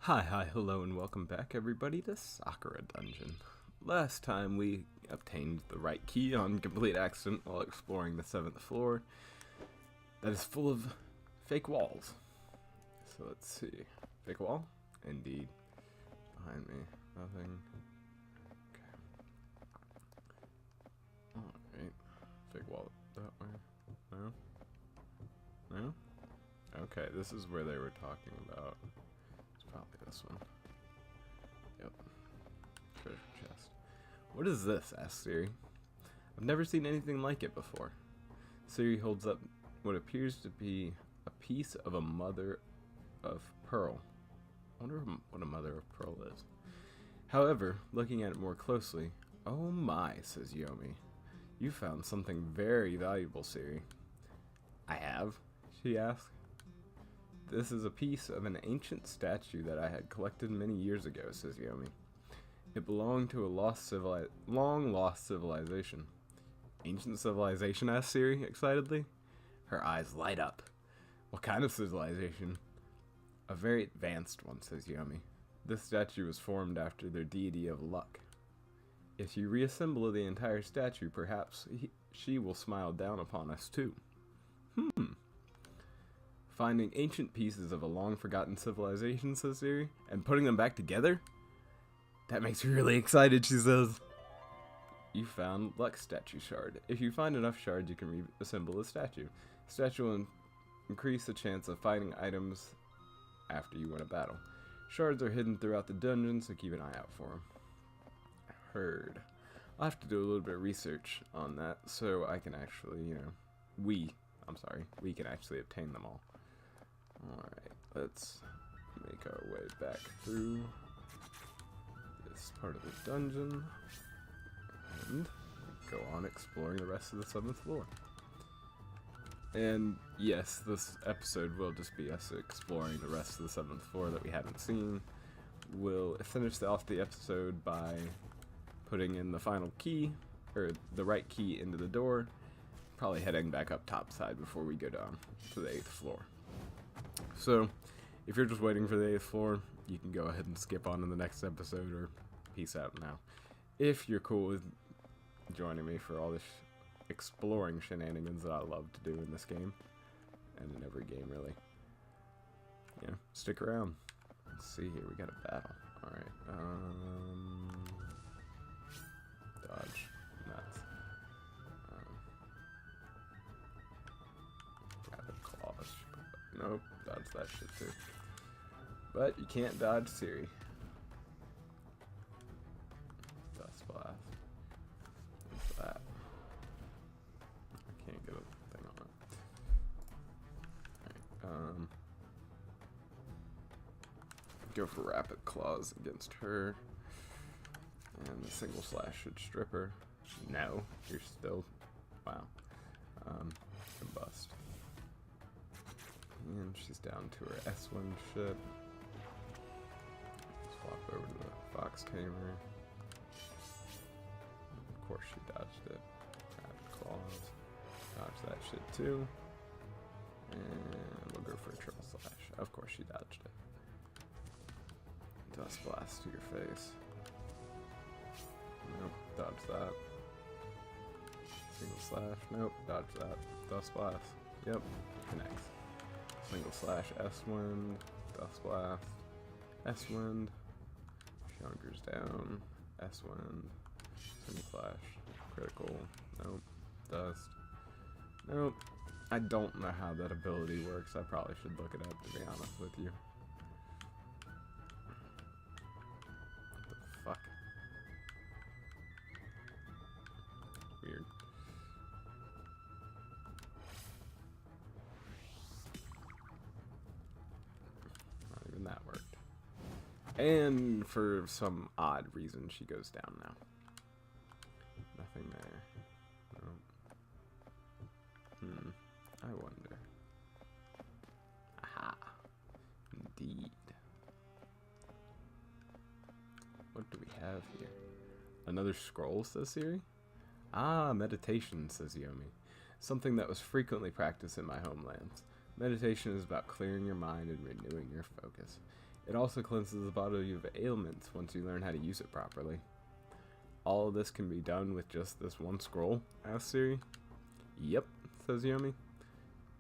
Hi, hello, and welcome back, everybody, to Sakura Dungeon. Last time we obtained the right key on complete accident while exploring the 7th floor that is full of fake walls. So let's see. Fake wall? Indeed. Behind me. Nothing. Okay. Alright. Fake wall that way. No? No? Okay, this is where they were talking about. Probably this one. Yep. Treasure chest. What is this? Asked Siri. I've never seen anything like it before. Siri holds up what appears to be a piece of a mother of pearl. I wonder what a mother of pearl is. However, looking at it more closely, oh my, says Yomi. You found something very valuable, Siri. I have? She asked. This is a piece of an ancient statue that I had collected many years ago, says Yomi. It belonged to a long-lost civilization. Ancient civilization, asked Siri excitedly. Her eyes light up. What kind of civilization? A very advanced one, says Yomi. This statue was formed after their deity of luck. If you reassemble the entire statue, perhaps she will smile down upon us too. Finding ancient pieces of a long-forgotten civilization, says Siri, and putting them back together? That makes me really excited, she says. You found Luck Statue Shard. If you find enough shards, you can reassemble the statue. The statue will increase the chance of finding items after you win a battle. Shards are hidden throughout the dungeon, so keep an eye out for them. Heard. I'll have to do a little bit of research on that, so I can actually, we can actually obtain them all. Alright, let's make our way back through this part of the dungeon and go on exploring the rest of the 7th floor. And yes, this episode will just be us exploring the rest of the 7th floor that we haven't seen. We'll finish off the episode by putting in the final key, or the right key into the door, probably heading back up topside before we go down to the 8th floor. So, if you're just waiting for the 8th floor, you can go ahead and skip on to the next episode, or peace out now. If you're cool with joining me for all this exploring shenanigans that I love to do in this game, and in every game really, stick around. Let's see here, we got a battle. Alright, dodge, nuts. Rapid claws. Nope, dodge that shit too. But you can't dodge Siri. Dust blast. What's that? I can't get a thing on it. Alright, go for rapid claws against her. And the single slash should strip her. No, you're still, wow. Combust. And she's down to her S1 ship. Swap over to the Fox Tamer. Of course she dodged it. Rapid claws. Dodge that shit too. And we'll go for a triple slash. Of course she dodged it. Dust blast to your face. Nope, dodge that. Single slash, nope, dodge that. Dust blast, yep, connects. Single slash S-Wind, Dust Blast, S-Wind, she hunkers down, S-Wind, single slash, critical, nope, dust, nope. I don't know how that ability works, I probably should look it up to be honest with you. What the fuck? Weird. Not even that worked. And for some odd reason, she goes down now. Nothing there. Nope. I wonder. Aha. Indeed. What do we have here? Another scroll, says Siri? Ah, meditation, says Yomi. Something that was frequently practiced in my homelands. Meditation is about clearing your mind and renewing your focus. It also cleanses the body of ailments once you learn how to use it properly. All of this can be done with just this one scroll? Asks Siri. Yep, says Yomi.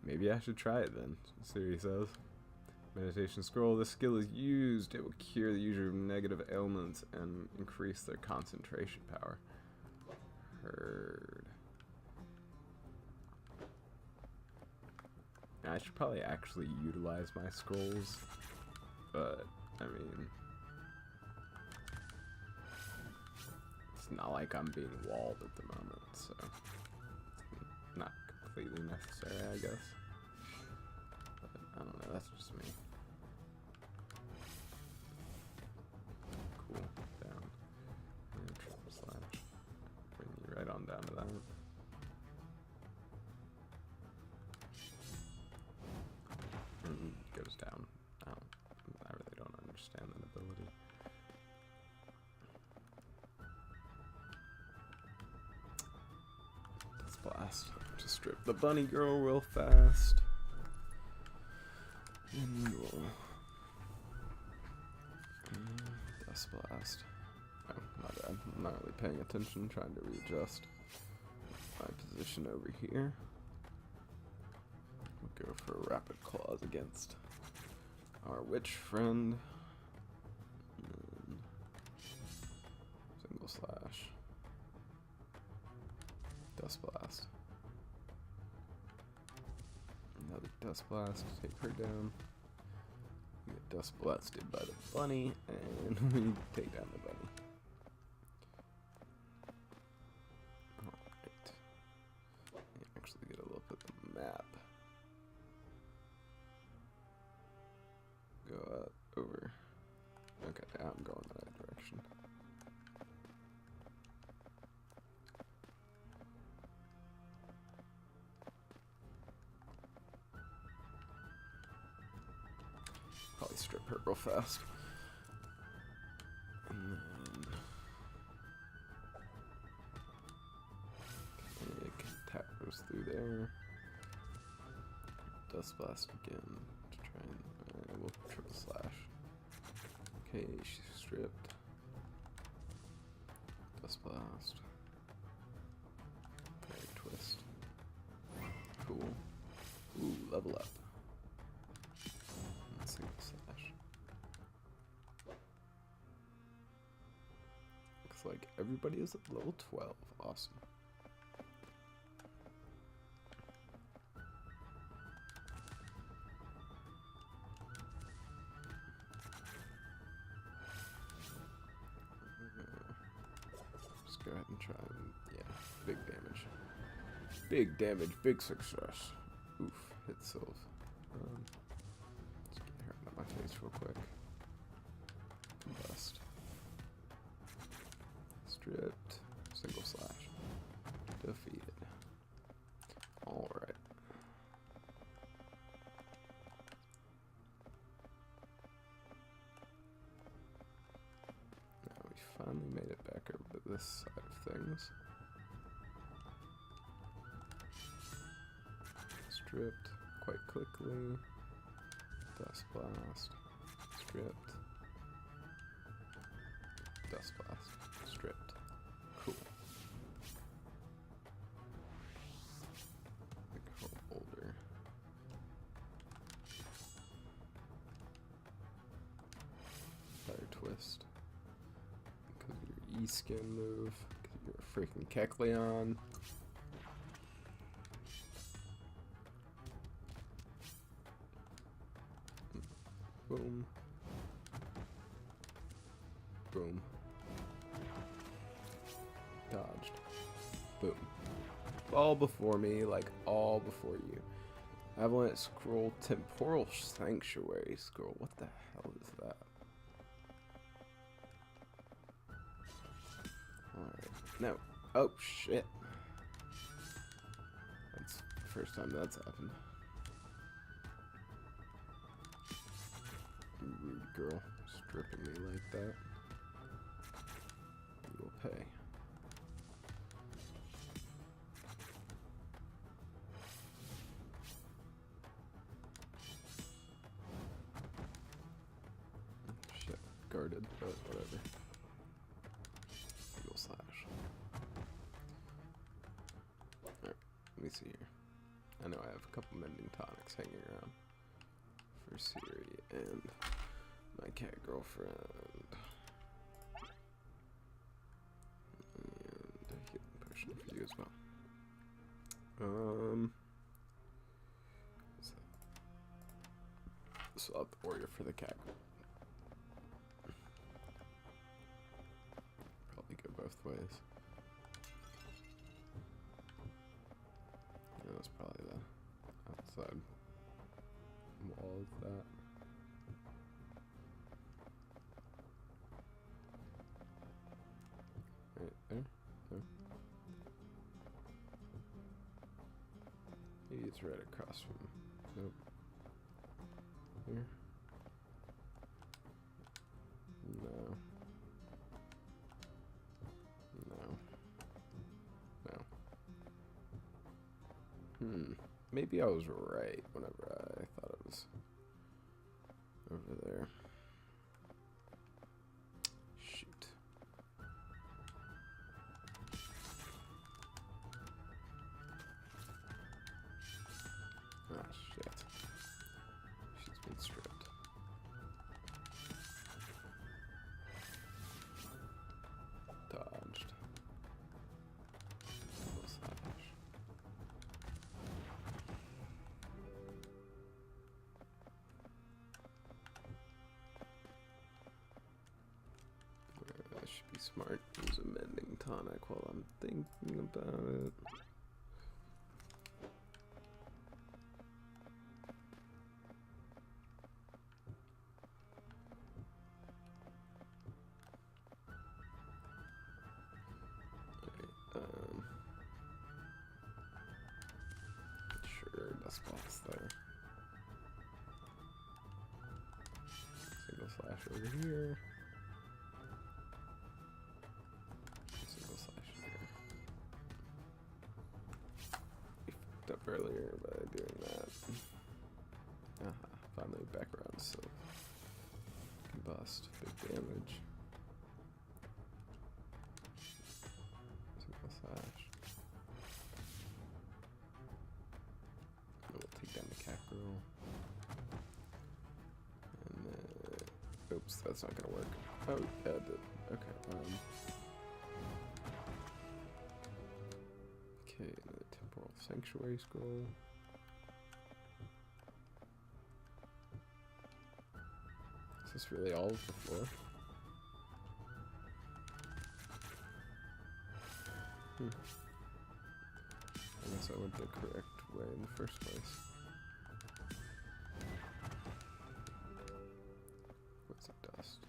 Maybe I should try it then, Siri says. Meditation scroll. This skill is used. It will cure the user of negative ailments and increase their concentration power. Heard. I should probably actually utilize my scrolls, but I mean, it's not like I'm being walled at the moment, so it's not completely necessary, I guess. But I don't know, that's just me. Cool, down. And triple slash. Bring you right on down to that. And goes down. I really don't understand that ability. Let's blast. Just strip the bunny girl real fast. And we'll dust blast. Oh, my bad. I'm not really paying attention, trying to readjust my position over here. We'll go for rapid claws against our witch friend. And single slash. Dust blast. Another dust blast to take her down. We get dust blasted by the bunny, and we take down the bunny. Alright. Actually get a look at the map. Go out over. Okay, I'm going the right direction. Probably strip her real fast. And then okay, tap goes through there. Dust blast again to try and we'll triple slash. Okay, she's stripped. Dust blast. Okay, twist. Cool. Ooh, level up. And single slash. Looks like everybody is at level 12. Awesome. Go ahead and try and, yeah, big damage. Big damage, big success. Oof, hit Sylve. Let's get her out of my face real quick. Combust. Stripped. Single slash. Defeated. Alright. Now we finally made it back over to this side of things. Stripped quite quickly. Dust blast. Stripped. Dust blast. Stripped. Cool. Big hole boulder. Fire twist. Because of your E-skin move. Because you're a freaking Kecleon. Boom. Boom. Dodged. Boom. All before me, like all before you. Avalanche scroll, temporal sanctuary scroll. What the hell is that? Alright. No. Oh shit. That's the first time that's happened. Rude girl, stripping me like that. You will pay. disregarded, but whatever. Single slash. Alright, let me see here. I know I have a couple mending tonics hanging around for Siri and my cat girlfriend. And a healing potion for you as well. So I'll have the warrior for the cat. Probably go both ways. Yeah, that's probably the outside wall of that. Right there? No. He's right across from him. Nope. Here? No. No. Maybe I was right whenever I thought it was over there. Shoot. Ah, shit. She's been stripped. Dodged. Slash. I should be smart. Use a mending tonic while I'm thinking about it. Sure, dust spots there. Single slash over here. Single slash here. We fucked up earlier by doing that. Finally back around, so combust, big damage. Single slash. We'll take down the cat girl. And then, oops, that's not gonna work. Oh, yeah, it did. Okay, okay, another temporal sanctuary scroll. Is this really all of the floor? I guess I went the correct way in the first place. What's the dust?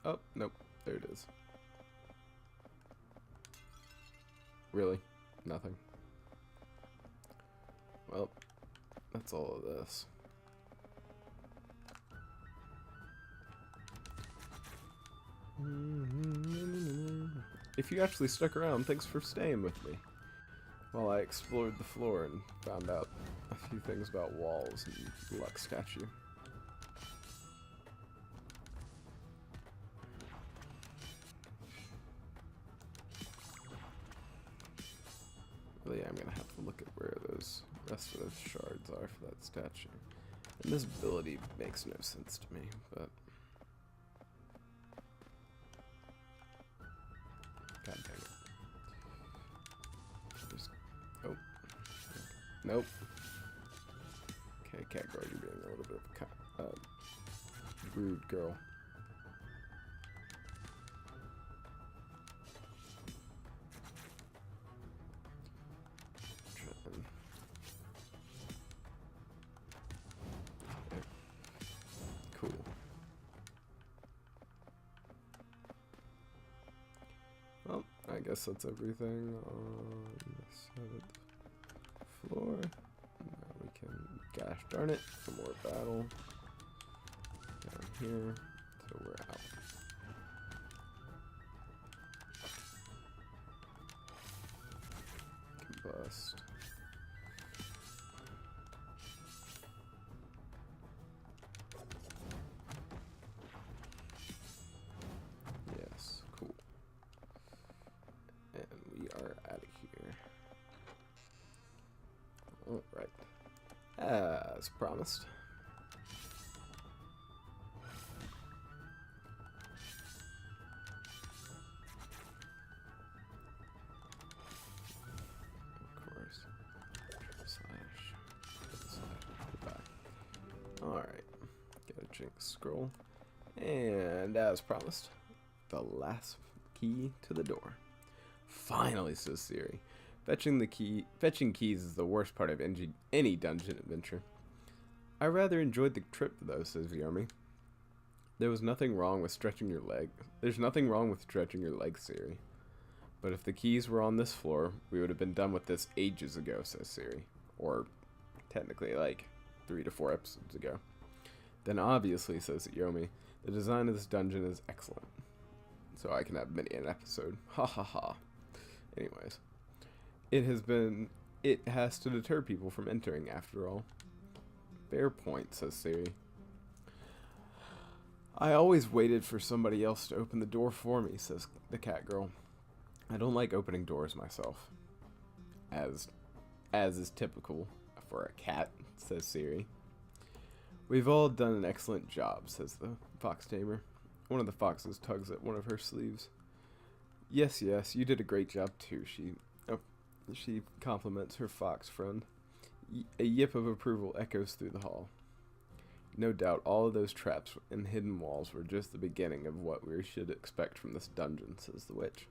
Oh, nope. There it is. Really? Nothing. Well, that's all of this. If you actually stuck around, thanks for staying with me while I explored the floor and found out a few things about walls and Luck statue. Really, I'm gonna have to look at where those rest of those shards are for that statue. And this ability makes no sense to me, but God dang it. Just, oh. Nope. Okay, cat girl, you're being a little bit of a rude girl. Okay. Cool. Well, I guess that's everything on the 7th floor. Now we can, gosh darn it, some more battle down here, so we're out. Combust. as promised. Of course. Goodbye. Alright. Get a jinx scroll. And as promised, the last key to the door. Finally, says Siri. Fetching keys is the worst part of any dungeon adventure. I rather enjoyed the trip though, says Yomi. There's nothing wrong with stretching your legs, Siri. But if the keys were on this floor, we would have been done with this ages ago, says Siri. Or, technically, like, 3 to 4 episodes ago. Then obviously, says Yomi, the design of this dungeon is excellent. So I can have many an episode. Ha ha ha. Anyways. It has to deter people from entering, after all. Fair point, says Siri. I always waited for somebody else to open the door for me, says the cat girl. I don't like opening doors myself. As is typical for a cat, says Siri. We've all done an excellent job, says the fox tamer. One of the foxes tugs at one of her sleeves. Yes, you did a great job too, she compliments her fox friend. A yip of approval echoes through the hall. No doubt all of those traps and hidden walls were just the beginning of what we should expect from this dungeon, says the witch.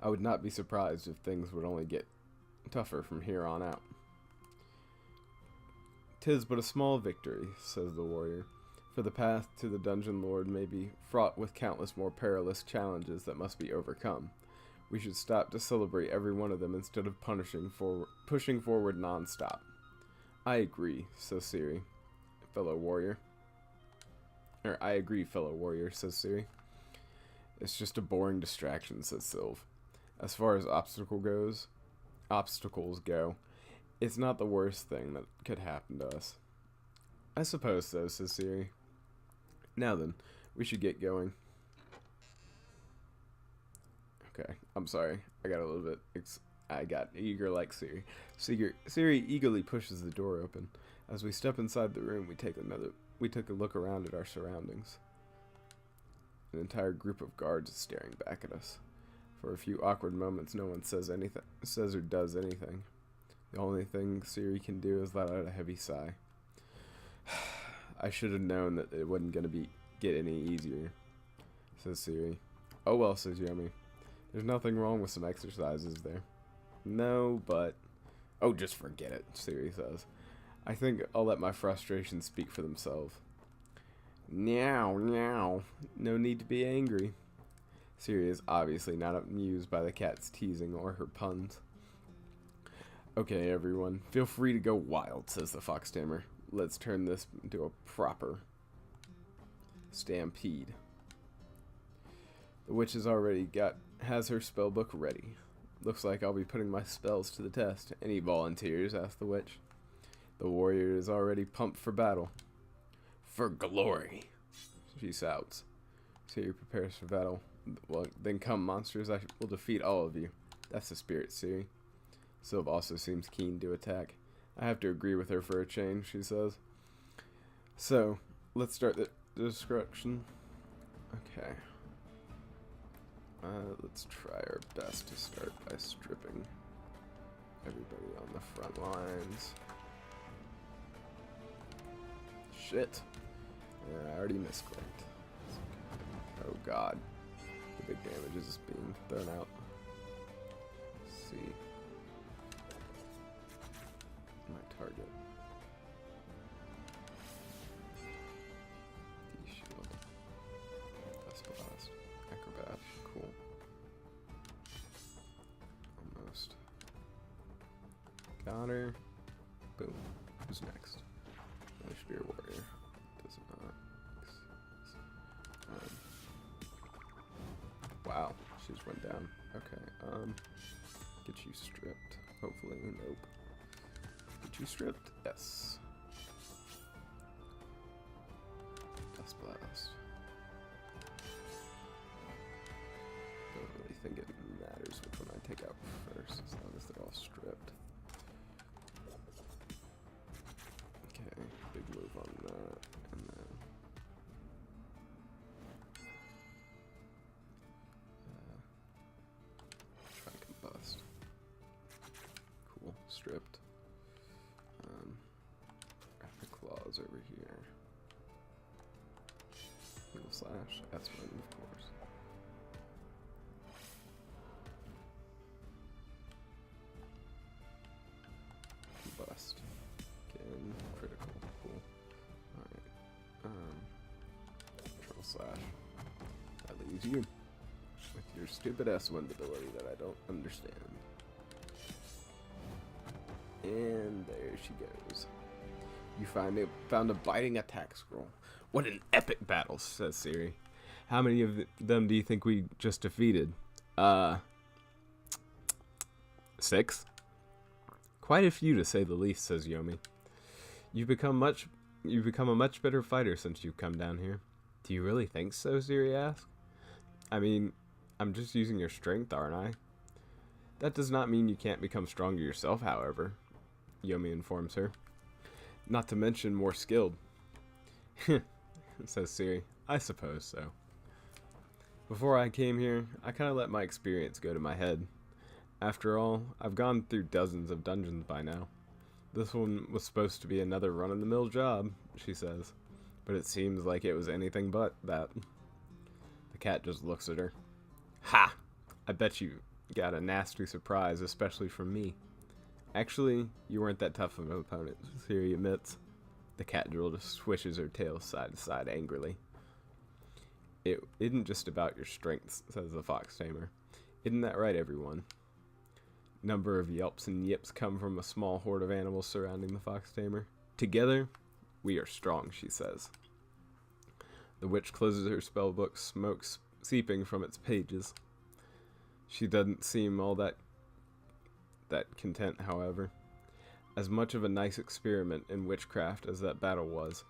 I would not be surprised if things would only get tougher from here on out. 'Tis but a small victory, says the warrior, for the path to the dungeon lord may be fraught with countless more perilous challenges that must be overcome. We should stop to celebrate every one of them instead of pushing forward non-stop. I agree, says Siri, fellow warrior. I agree, fellow warrior, says Siri. It's just a boring distraction, says Sylve. As far as obstacles go, it's not the worst thing that could happen to us. I suppose so, says Siri. Now then, we should get going. Okay, I'm sorry. I got a little bit... I got eager like Siri. Siri eagerly pushes the door open. As we step inside the room, we take a look around at our surroundings. An entire group of guards is staring back at us. For a few awkward moments, no one says or does anything. The only thing Siri can do is let out a heavy sigh. I should have known that it wasn't going to get any easier, says Siri. Oh well, says Yomi. There's nothing wrong with some exercises there. No, but... Oh, just forget it, Siri says. I think I'll let my frustrations speak for themselves. Meow. No need to be angry. Siri is obviously not amused by the cat's teasing or her puns. Okay, everyone, feel free to go wild, says the fox tamer. Let's turn this into a proper stampede. The witch has her spell book ready. Looks like I'll be putting my spells to the test. Any volunteers? Asked the witch. The warrior is already pumped for battle. For glory, she shouts. Siri prepares for battle. Well, then come, monsters. I will defeat all of you. That's the spirit, Siri. Sylve also seems keen to attack. I have to agree with her for a change, she says. So, let's start the destruction. Okay. Let's try our best to start by stripping everybody on the front lines. Shit. Yeah, I already misclicked. Oh god. The big damage is being thrown out. Let's see. My target. D-shield. Dust blast. Acrobat. Cool. Almost. Got her. Boom. Who's next? Spear warrior. Does not. Wow. She just went down. Okay. Get you stripped. Hopefully. Nope. Get you stripped? Yes. Dust blast. Don't really think it matters which one I take out first, as long as they're all stripped. slash. That's one, of course. Bust. Again, critical. Cool. Alright. Control slash. That leaves you with your stupid S1 ability that I don't understand. And there she goes. You found a biting attack scroll. What an epic battle, says Siri. How many of them do you think we just defeated? 6? Quite a few, to say the least, says Yomi. You've become a much better fighter since you've come down here. Do you really think so? Siri asks. I mean, I'm just using your strength, aren't I? That does not mean you can't become stronger yourself, however, Yomi informs her. Not to mention more skilled. Says Siri. I suppose so. Before I came here, I kind of let my experience go to my head. After all, I've gone through dozens of dungeons by now. This one was supposed to be another run-of-the-mill job, she says, but it seems like it was anything but that. The cat just looks at her. Ha! I bet you got a nasty surprise, especially from me. Actually, you weren't that tough of an opponent, Siri admits. The cat girl just swishes her tail side to side angrily. It isn't just about your strengths, says the fox tamer. Isn't that right, everyone? Number of yelps and yips come from a small horde of animals surrounding the fox tamer. Together, we are strong, she says. The witch closes her spellbook, smoke seeping from its pages. She doesn't seem all that content, however. As much of a nice experiment in witchcraft as that battle was,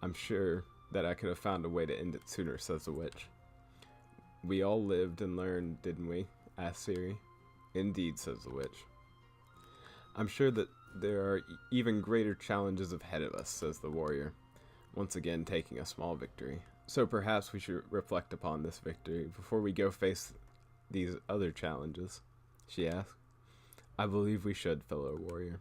I'm sure that I could have found a way to end it sooner, says the witch. We all lived and learned, didn't we? Asks Siri. Indeed, says the witch. I'm sure that there are even greater challenges ahead of us, says the warrior, once again taking a small victory. So perhaps we should reflect upon this victory before we go face these other challenges, she asks. I believe we should, fellow warrior.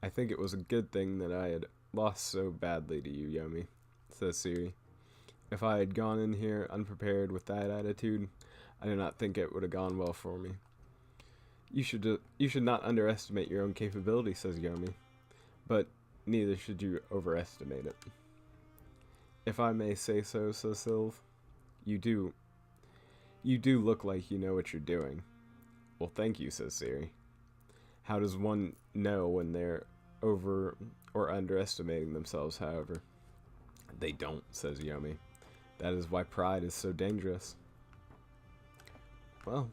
I think it was a good thing that I had lost so badly to you, Yomi, says Siri. If I had gone in here unprepared with that attitude, I do not think it would have gone well for me. You should not underestimate your own capability, says Yomi, but neither should you overestimate it. If I may say so, says Sylv, you do look like you know what you're doing. Well, thank you, says Siri. How does one know when they're over or underestimating themselves, however? They don't, says Yomi. That is why pride is so dangerous. Well,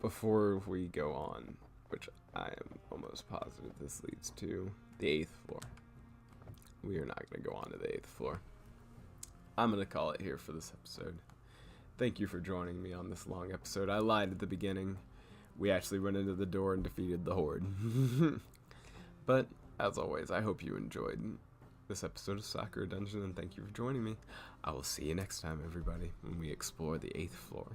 before we go on, which I am almost positive this leads to the 8th floor. We are not going to go on to the 8th floor. I'm going to call it here for this episode. Thank you for joining me on this long episode. I lied at the beginning. We actually went into the door and defeated the horde. But, as always, I hope you enjoyed this episode of Sakura Dungeon, and thank you for joining me. I will see you next time, everybody, when we explore the 8th floor.